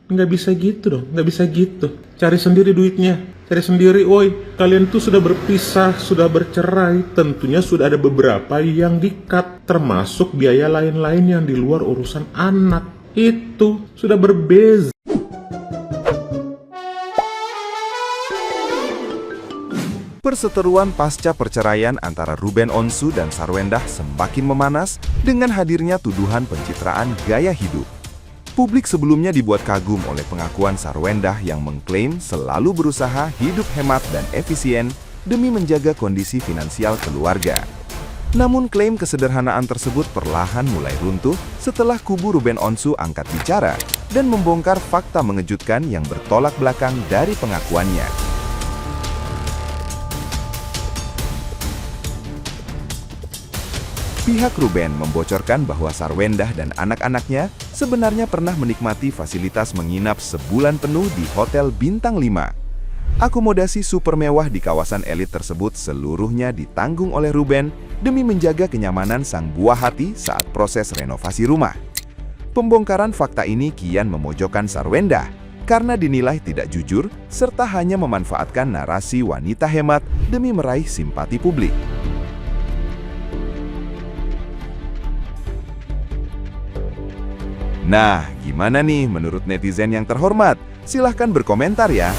Nggak bisa gitu dong, nggak bisa gitu. Cari sendiri duitnya, cari sendiri, woi. Kalian tuh sudah berpisah, sudah bercerai. Tentunya sudah ada beberapa yang di-cut, termasuk biaya lain-lain yang di luar urusan anak. Itu sudah berbeza. Perseteruan pasca perceraian antara Ruben Onsu dan Sarwendah semakin memanas dengan hadirnya tuduhan pencitraan gaya hidup. Publik sebelumnya dibuat kagum oleh pengakuan Sarwendah yang mengklaim selalu berusaha hidup hemat dan efisien demi menjaga kondisi finansial keluarga. Namun klaim kesederhanaan tersebut perlahan mulai runtuh setelah kubu Ruben Onsu angkat bicara dan membongkar fakta mengejutkan yang bertolak belakang dari pengakuannya. Pihak Ruben membocorkan bahwa Sarwendah dan anak-anaknya sebenarnya pernah menikmati fasilitas menginap sebulan penuh di Hotel Bintang 5. Akomodasi super mewah di kawasan elit tersebut seluruhnya ditanggung oleh Ruben demi menjaga kenyamanan sang buah hati saat proses renovasi rumah. Pembongkaran fakta ini kian memojokkan Sarwendah karena dinilai tidak jujur serta hanya memanfaatkan narasi wanita hemat demi meraih simpati publik. Nah, gimana nih menurut netizen yang terhormat? Silahkan berkomentar ya.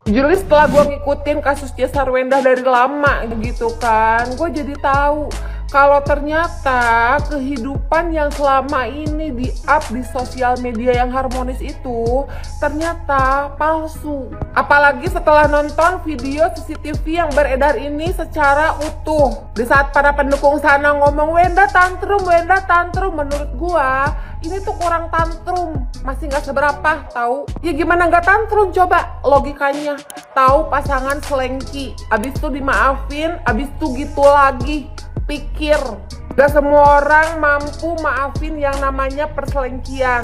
Jujur setelah gue ngikutin kasusnya Sarwendah dari lama gitu kan, gue jadi tahu kalau ternyata kehidupan yang selama ini di-up di sosial media yang harmonis itu ternyata palsu. Apalagi setelah nonton video CCTV yang beredar ini secara utuh. Di saat para pendukung sana ngomong Wenda tantrum, menurut gua ini tuh kurang tantrum, masih nggak seberapa tahu. Ya gimana nggak tantrum coba logikanya? Tahu pasangan selengki, abis itu dimaafin, abis itu gitu lagi. Pikir, gak semua orang mampu maafin yang namanya perselengkian.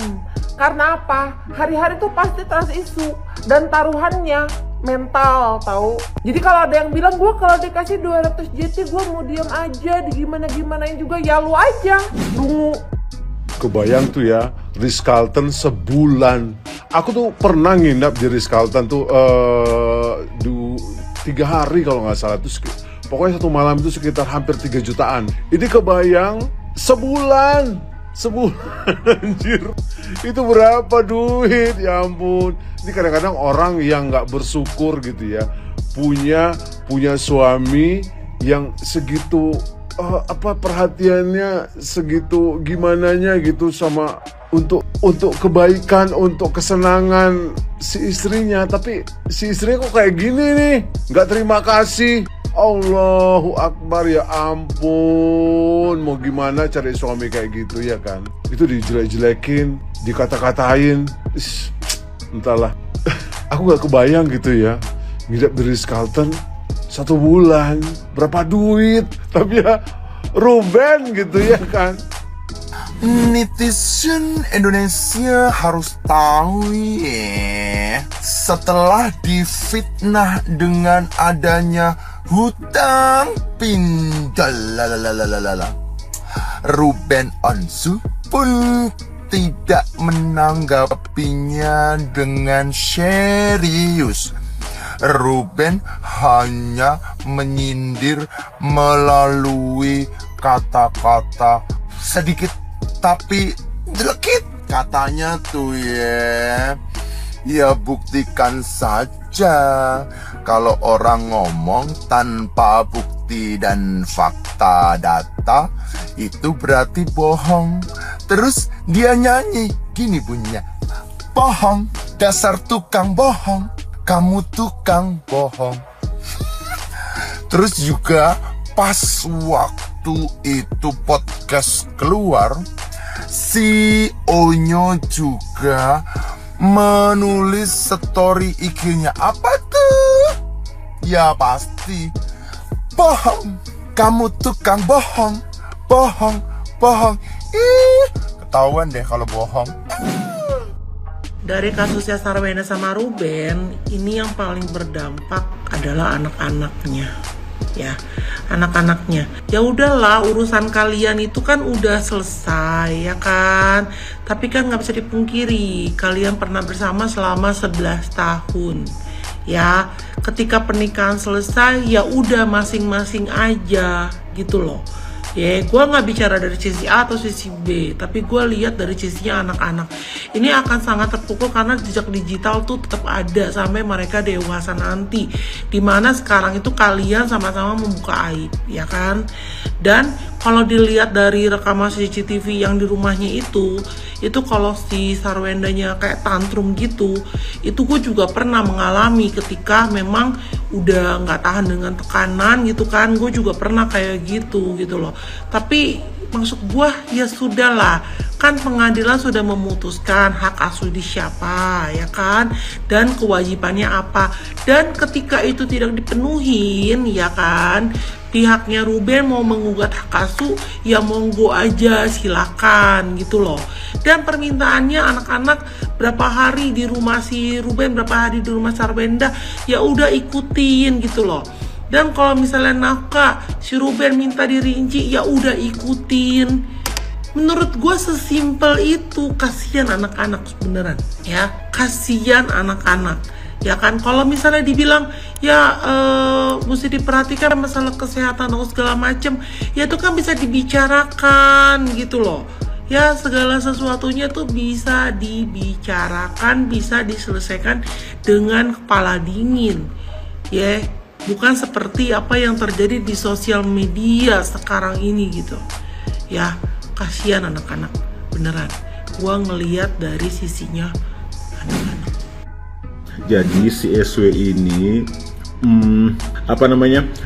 Karena apa? Hari-hari tuh pasti trust issue dan taruhannya mental tahu. Jadi kalau ada yang bilang gue kalau dikasih 200 JT gue mau diem aja, digimana-gimanain juga ya lu aja, dungu. Kebayang tuh ya, Ritz-Carlton sebulan. Aku tuh pernah nginap di Ritz-Carlton tuh 3 hari kalau nggak salah tuh. Pokoknya satu malam itu sekitar hampir 3 jutaan. Ini kebayang sebulan anjir. Itu berapa duit? Ya ampun. Ini kadang-kadang orang yang nggak bersyukur gitu ya, punya suami yang segitu perhatiannya, segitu gimananya gitu sama untuk kebaikan, untuk kesenangan si istrinya. Tapi si istrinya kok kayak gini nih, nggak terima kasih. Allahu Akbar, ya ampun. Mau gimana cari suami kayak gitu ya kan? Itu dijelek-jelekin, dikata-katain. Entahlah. Aku gak kebayang gitu ya, nginep di Ritz-Carlton 1 bulan, berapa duit. Tapi ya Ruben gitu ya kan. Netizen Indonesia harus tahu ya, setelah difitnah dengan adanya hutang pinjol, Ruben Onsu pun tidak menanggapinya dengan serius. Ruben hanya menyindir melalui kata-kata sedikit tapi delekit, katanya tuh ya. Ya buktikan saja kalau orang ngomong tanpa bukti dan fakta data itu berarti bohong. Terus dia nyanyi gini bunyinya, bohong, dasar tukang bohong, kamu tukang bohong. Terus juga pas waktu itu podcast keluar, si Onyo juga menulis story IG-nya. Apa tuh? Ya pasti bohong, kamu tukang bohong, bohong, bohong. Ketahuan deh kalau bohong. Dari kasusnya Sarwendah sama Ruben, ini yang paling berdampak adalah anak-anaknya. Ya, anak-anaknya. Ya udahlah, urusan kalian itu kan udah selesai ya kan. Tapi kan nggak bisa dipungkiri, kalian pernah bersama selama 11 tahun. Ya, ketika pernikahan selesai ya udah masing-masing aja gitu loh. Ya, gue nggak bicara dari sisi A atau sisi B, tapi gue lihat dari sisinya anak-anak. Ini akan sangat terpukul karena jejak digital tuh tetap ada sampai mereka dewasa nanti. Dimana sekarang itu kalian sama-sama membuka aib, ya kan? Dan kalau dilihat dari rekaman CCTV yang di rumahnya itu kalau si Sarwendanya kayak tantrum gitu, itu gue juga pernah mengalami ketika memang udah nggak tahan dengan tekanan gitu kan. Gue juga pernah kayak gitu loh. Tapi maksud gue ya sudahlah, kan pengadilan sudah memutuskan hak asuh di siapa ya kan, dan kewajibannya apa. Dan ketika itu tidak dipenuhin ya kan, pihaknya Ruben mau menggugat hak asuh ya monggo aja, silakan gitu loh. Dan permintaannya anak-anak berapa hari di rumah si Ruben, berapa hari di rumah Sarwenda, ya udah ikutin gitu loh. Dan kalau misalnya nafkah si Ruben minta dirinci, ya udah ikutin. Menurut gue sesimpel itu. Kasihan anak-anak beneran ya, kasihan anak-anak ya kan. Kalau misalnya dibilang ya mesti diperhatikan masalah kesehatan atau segala macem, ya itu kan bisa dibicarakan gitu loh. Ya segala sesuatunya tuh bisa dibicarakan, bisa diselesaikan dengan kepala dingin ya. Bukan seperti apa yang terjadi di sosial media sekarang ini gitu. Ya, kasihan anak-anak. Beneran. Gua ngeliat dari sisinya anak-anak. Jadi si SW ini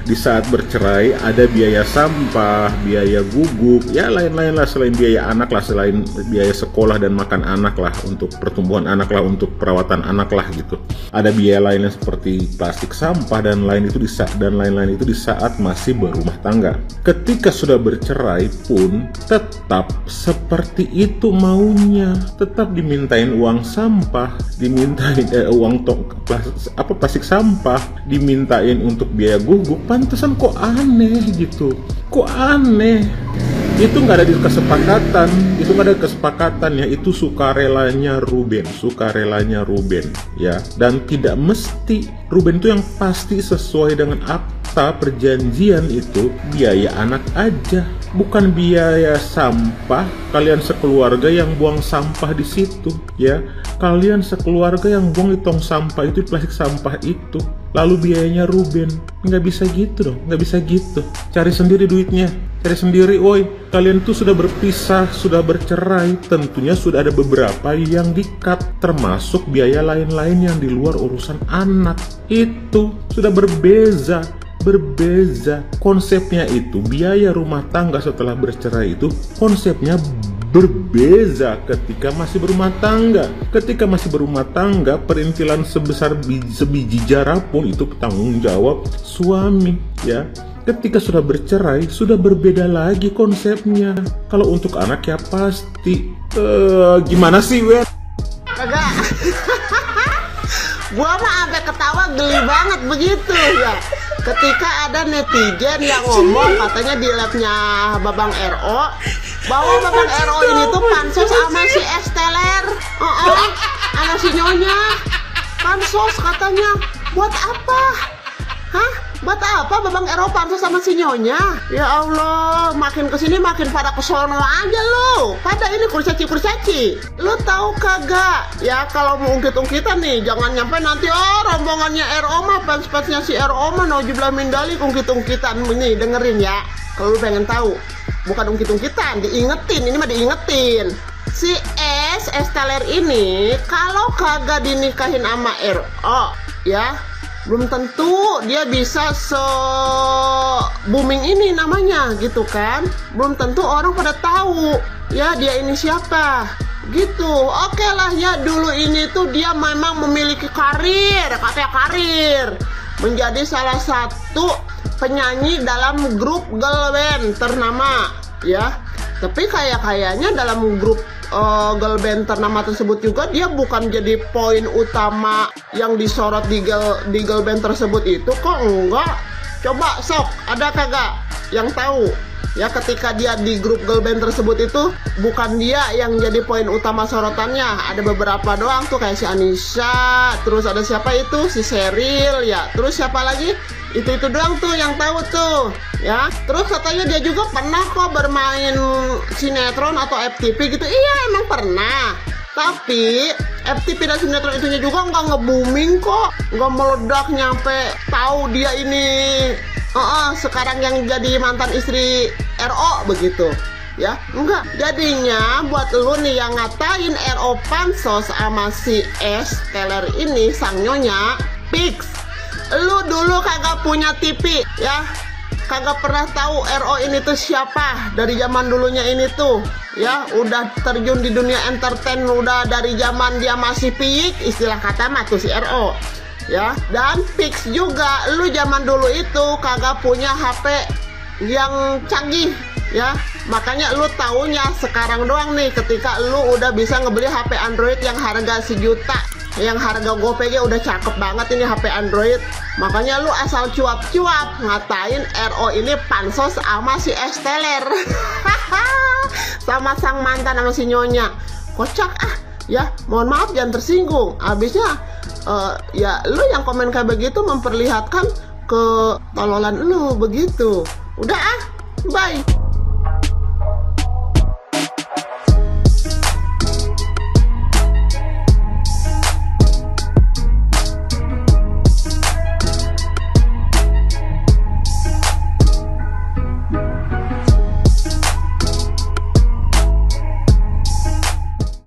di saat bercerai ada biaya sampah, biaya guguk, ya lain-lain lah selain biaya anak lah, selain biaya sekolah dan makan anak lah, untuk pertumbuhan anak lah, untuk perawatan anak lah gitu. Ada biaya lainnya seperti plastik sampah dan lain-lain itu di saat masih berumah tangga. Ketika sudah bercerai pun tetap seperti itu maunya, tetap dimintain uang sampah, dimintain plastik sampah, dimintain untuk biaya guguk. Pantesan kok aneh gitu, kok aneh. Itu nggak ada kesepakatan ya. Itu sukarelanya Ruben ya. Dan tidak mesti Ruben itu yang pasti sesuai dengan akta perjanjian itu biaya anak aja, bukan biaya sampah. Kalian sekeluarga yang buang sampah di situ ya, kalian sekeluarga yang buang di tong sampah itu, plastik sampah itu, lalu biayanya Ruben. Nggak bisa gitu dong, nggak bisa gitu. Cari sendiri duitnya, cari sendiri. Woi, kalian tuh sudah berpisah, sudah bercerai, tentunya sudah ada beberapa yang di-cut, termasuk biaya lain-lain yang di luar urusan anak. Itu sudah berbeza. Konsepnya itu, biaya rumah tangga setelah bercerai itu konsepnya berbeza ketika masih berumah tangga. Ketika masih berumah tangga, perintilan sebesar sebiji jarah pun itu tanggung jawab suami ya. Ketika sudah bercerai, sudah berbeda lagi konsepnya. Kalau untuk anak ya pasti gimana sih, Wen? Kagak. Gua mah sampai ketawa geli banget begitu ya. Ketika ada netizen yang ngomong katanya di labnya Babang RO bahwa Babang RO ini tuh pansos sama si Esteller, sama si Nyonya. Pansos katanya, buat apa? Hah? Buat apa Babang RO pansos sama si Nyonya? Ya Allah, makin kesini makin pada kesono aja lo. Pada ini kurcaci. Lo tahu kagak? Ya kalau mau ungkit-ungkitan nih, jangan nyampe nanti rombongannya RO mah, fans-fansnya si RO mah nauzubillah min dzalik ungkit-ungkitan. Nih dengerin ya. Kalau lo pengen tahu, bukan ungkit-ungkitan, diingetin. Ini mah diingetin. Si Esteller ini kalau kagak dinikahin sama RO ya, belum tentu dia bisa booming ini namanya gitu kan. Belum tentu orang pada tahu ya dia ini siapa gitu. Oke lah ya, dulu ini tuh dia memang memiliki karir, katanya karir menjadi salah satu penyanyi dalam grup girl band ternama ya. Tapi kayaknya dalam grup girl band ternama tersebut juga dia bukan jadi poin utama yang disorot di girl band tersebut itu kok enggak. Coba sok, ada kagak yang tahu? Ya ketika dia di grup girl band tersebut itu bukan dia yang jadi poin utama sorotannya. Ada beberapa doang tuh kayak si Anissa, terus ada siapa itu? Si Sheryl ya. Terus siapa lagi? Itu doang tuh yang tahu tuh. Ya, terus katanya dia juga pernah kok bermain sinetron atau FTV gitu. Iya, emang pernah. Tapi FTV dan sinetron itunya juga nggak nge-booming kok, nggak meledak nyampe tahu dia ini sekarang yang jadi mantan istri RO begitu. Ya, enggak. Jadinya buat lu nih yang ngatain RO pansos sama si S Teller ini sang nyonya, fix. Lu dulu kagak punya TV ya. Kagak pernah tahu RO ini tuh siapa dari zaman dulunya ini tuh. Ya, udah terjun di dunia entertain udah dari zaman dia masih piik, istilah kata mah tuh si RO. Ya, dan fix juga lu zaman dulu itu kagak punya HP yang canggih ya. Makanya lu taunya sekarang doang nih ketika lu udah bisa ngebeli HP Android yang harga sejuta, yang harga GoPay udah cakep banget ini HP Android. Makanya lu asal cuap-cuap ngatain RO ini pansos sama si S Teller. Sama sang mantan sama si nyonya. Kocak ya, mohon maaf jangan tersinggung. Abisnya ya lu yang komen kayak begitu memperlihatkan ketololan lu begitu. Udah bye.